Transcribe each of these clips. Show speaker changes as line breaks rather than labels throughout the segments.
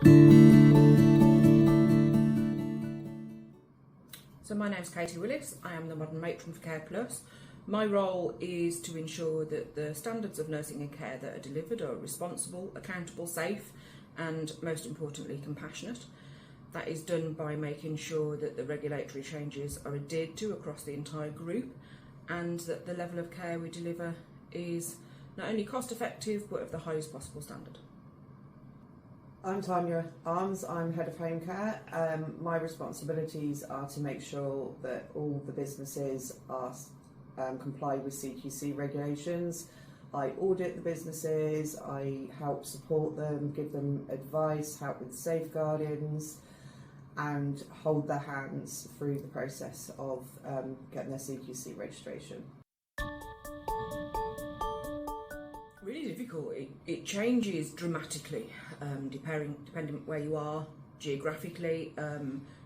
So my name's Willis. I am the modern matron for Kare Plus. My role is to ensure that the standards of nursing and care that are delivered are responsible, accountable, safe, and most importantly, compassionate. That is done by making sure that the regulatory changes are adhered to across the entire group, and that the level of care we deliver is not only cost effective, but of the highest possible standard.
I'm Tanya. I'm head of Homecare. My responsibilities are to make sure that all the businesses are comply with CQC regulations. I audit the businesses, I help support them, give them advice, help with safeguardings, and hold their hands through the process of getting their CQC registration.
Really difficult. It changes dramatically depending where you are geographically.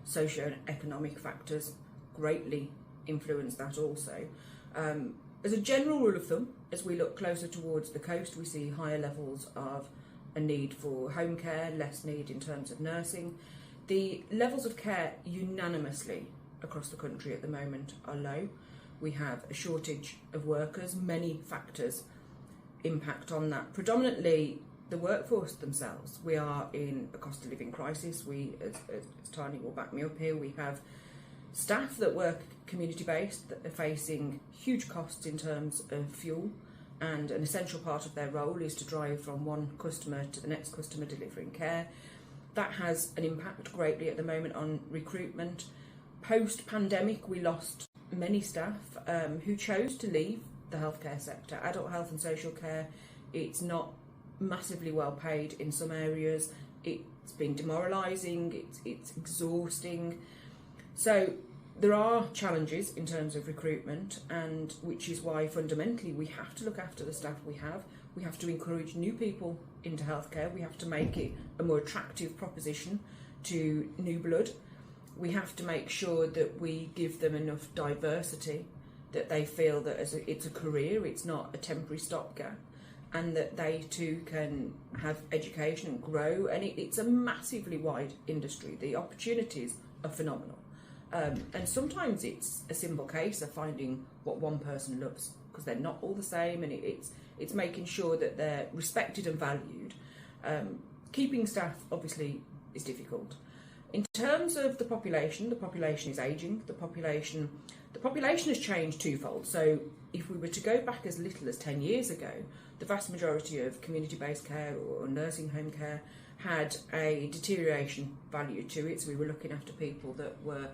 Socio-economic factors greatly influence that also. As a general rule of thumb, as we look closer towards the coast, we see higher levels of a need for home care, less need in terms of nursing. The levels of care unanimously across the country at the moment are low. We have a shortage of workers, many factors impact on that. Predominantly the workforce themselves. We are in a cost of living crisis. As Tanya will back me up here, we have staff that work community based that are facing huge costs in terms of fuel, and an essential part of their role is to drive from one customer to the next customer delivering care. That has an impact greatly at the moment on recruitment. Post pandemic, we lost many staff who chose to leave the healthcare sector. Adult health and social care, it's not massively well paid in some areas. It's been demoralising, it's exhausting. So there are challenges in terms of recruitment, and which is why fundamentally we have to look after the staff we have. We have to encourage new people into healthcare. We have to make it a more attractive proposition to new blood. We have to make sure that we give them enough diversity, that they feel that it's a career, it's not a temporary stopgap, and that they too can have education and grow. And it's a massively wide industry. The opportunities are phenomenal. And sometimes it's a simple case of finding what one person loves, because they're not all the same, and it's making sure that they're respected and valued. Keeping staff obviously is difficult. In terms of the population is ageing. The population has changed twofold. So if we were to go back as little as 10 years ago, the vast majority of community-based care or nursing home care had a deterioration value to it. So we were looking after people that were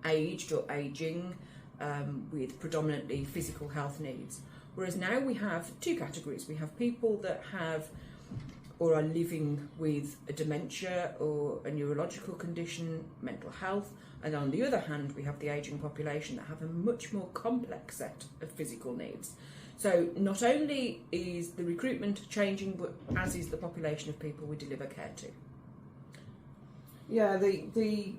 aged or ageing with predominantly physical health needs. Whereas now we have two categories. We have people that have or are living with a dementia or a neurological condition, mental health, and on the other hand we have the ageing population that have a much more complex set of physical needs. So not only is the recruitment changing, but as is the population of people we deliver care to.
Yeah, the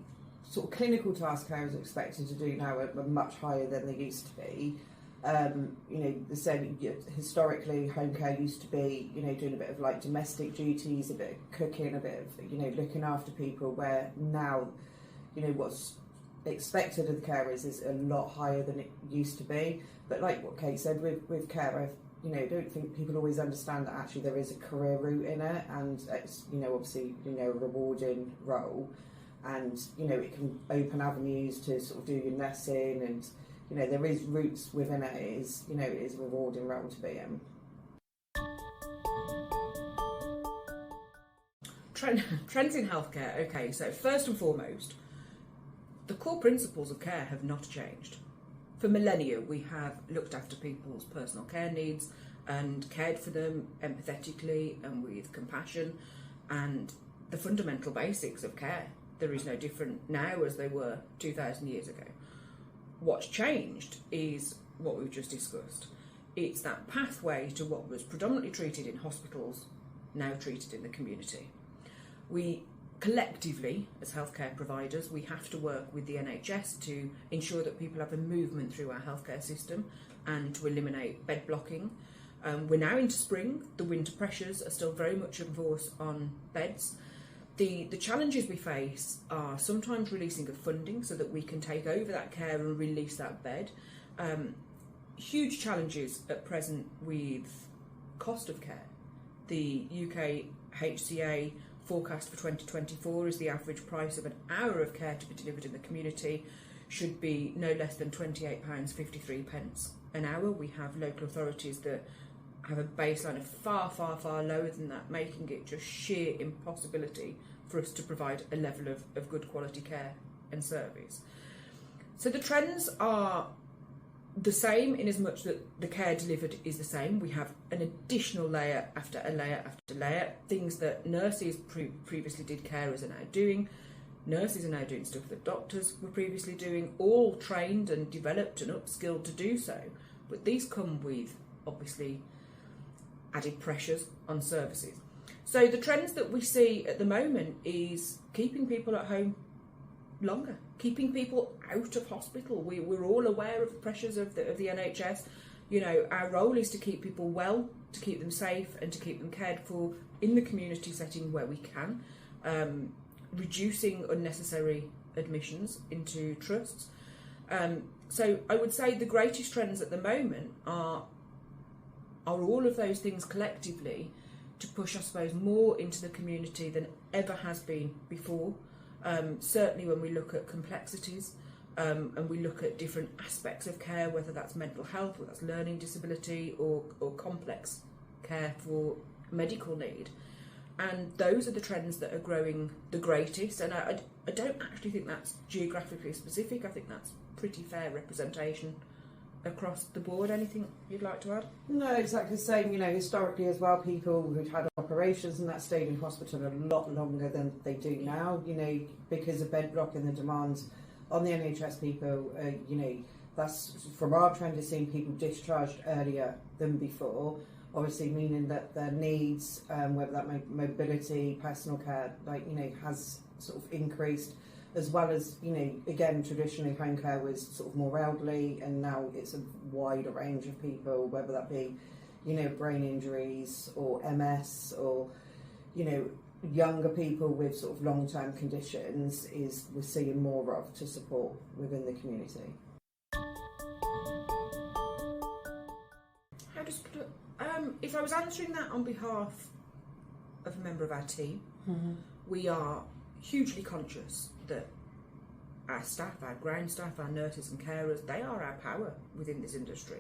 sort of clinical task carers are expected to do now are much higher than they used to be. Historically, home care used to be, doing a bit of like domestic duties, a bit of cooking, a bit of, looking after people, where now, what's expected of the carers is a lot higher than it used to be. But like what Kate said, with care, I don't think people always understand that actually there is a career route in it, and it's, obviously, a rewarding role, and, it can open avenues to sort of do your nursing, and there is roots within it. It is a rewarding role to be in.
Trends in healthcare. Okay, so first and foremost, the core principles of care have not changed. For millennia, we have looked after people's personal care needs and cared for them empathetically and with compassion, and the fundamental basics of care. There is no different now as they were 2,000 years ago. What's changed is what we've just discussed. It's that pathway to what was predominantly treated in hospitals, now treated in the community. We collectively, as healthcare providers, we have to work with the NHS to ensure that people have a movement through our healthcare system and to eliminate bed blocking. We're now into spring. The winter pressures are still very much in force on beds. The challenges we face are sometimes releasing of funding so that we can take over that care and release that bed. Huge challenges at present with cost of care. The UK HCA forecast for 2024 is the average price of an hour of care to be delivered in the community should be no less than £28.53 an hour. We have local authorities that have a baseline of far, far, far lower than that, making it just sheer impossibility for us to provide a level of good quality care and service. So the trends are the same in as much that the care delivered is the same. We have an additional layer after a layer after layer. Things that nurses previously did, carers are now doing. Nurses are now doing stuff that doctors were previously doing, all trained and developed and upskilled to do so. But these come with, obviously, added pressures on services. So the trends that we see at the moment is keeping people at home longer, keeping people out of hospital. We're all aware of the pressures of the NHS. You know, our role is to keep people well, to keep them safe and to keep them cared for in the community setting where we can, reducing unnecessary admissions into trusts. So I would say the greatest trends at the moment are all of those things collectively to push, I suppose, more into the community than ever has been before. Certainly when we look at complexities and we look at different aspects of care, whether that's mental health, whether that's learning disability or complex care for medical need. And those are the trends that are growing the greatest. And I don't actually think that's geographically specific. I think that's pretty fair representation across the board. Anything you'd like to add? No,
exactly the same. You know, historically as well, people who'd had operations and that stayed in hospital a lot longer than they do now, you know, because of bed block and the demands on the NHS people. You know, that's from our trend of seeing people discharged earlier than before, obviously meaning that their needs, whether that mobility, personal care, like, you know, has sort of increased, as well as, you know, again, traditionally home care was sort of more elderly, and now it's a wider range of people, whether that be, you know, brain injuries or MS or, you know, younger people with sort of long-term conditions is we're seeing more of to support within the community.
How does put it? If I was answering that on behalf of a member of our team, we are hugely conscious that our staff, our ground staff, our nurses and carers, they are our power within this industry.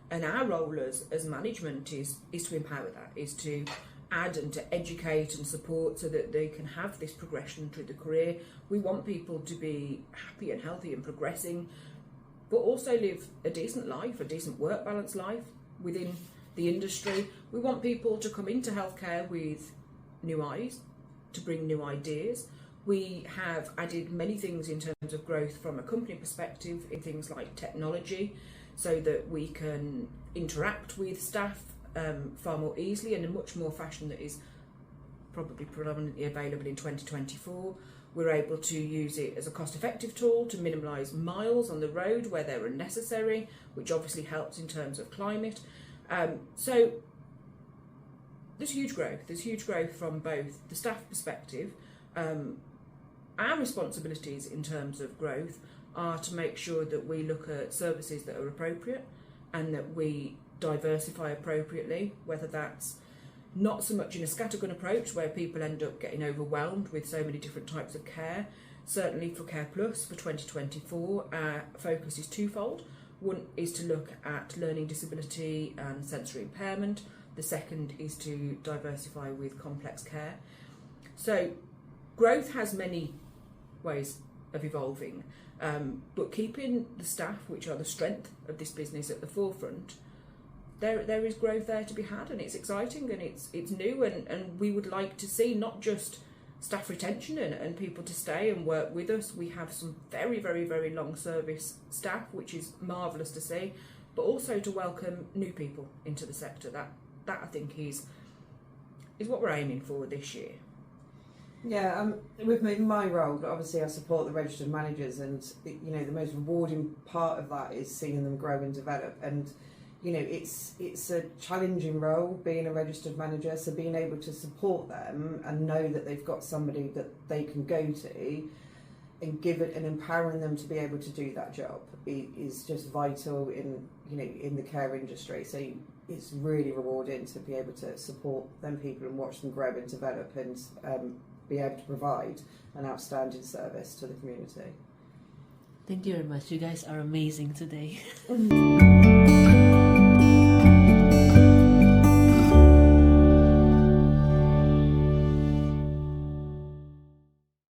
And our role as management is to empower that, is to add and to educate and support so that they can have this progression through the career. We want people to be happy and healthy and progressing, but also live a decent life, a decent work balance life within the industry. We want people to come into healthcare with new eyes, to bring new ideas. We have added many things in terms of growth from a company perspective in things like technology, so that we can interact with staff far more easily and in a much more fashion that is probably predominantly available in 2024. We're able to use it as a cost-effective tool to minimise miles on the road where they're unnecessary, which obviously helps in terms of climate. So there's huge growth. There's huge growth from both the staff perspective. Our responsibilities in terms of growth are to make sure that we look at services that are appropriate and that we diversify appropriately, whether that's not so much in a scattergun approach where people end up getting overwhelmed with so many different types of care. Certainly for Kare Plus for 2024, our focus is twofold. One is to look at learning disability and sensory impairment. The second is to diversify with complex care. So growth has many ways of evolving, but keeping the staff, which are the strength of this business, at the forefront, there is growth there to be had, and it's exciting and it's new, and we would like to see not just staff retention and people to stay and work with us. We have some very, very, very long service staff, which is marvellous to see, but also to welcome new people into the sector. That I think is what we're aiming for this year.
Yeah, with my role, obviously I support the registered managers, and you know, the most rewarding part of that is seeing them grow and develop. And you know, it's a challenging role being a registered manager, so being able to support them and know that they've got somebody that they can go to and give it and empowering them to be able to do that job is just vital in, you know, in the care industry. So it's really rewarding to be able to support them people and watch them grow and develop and be able to provide an outstanding service to the community.
Thank you very much. You guys are amazing today.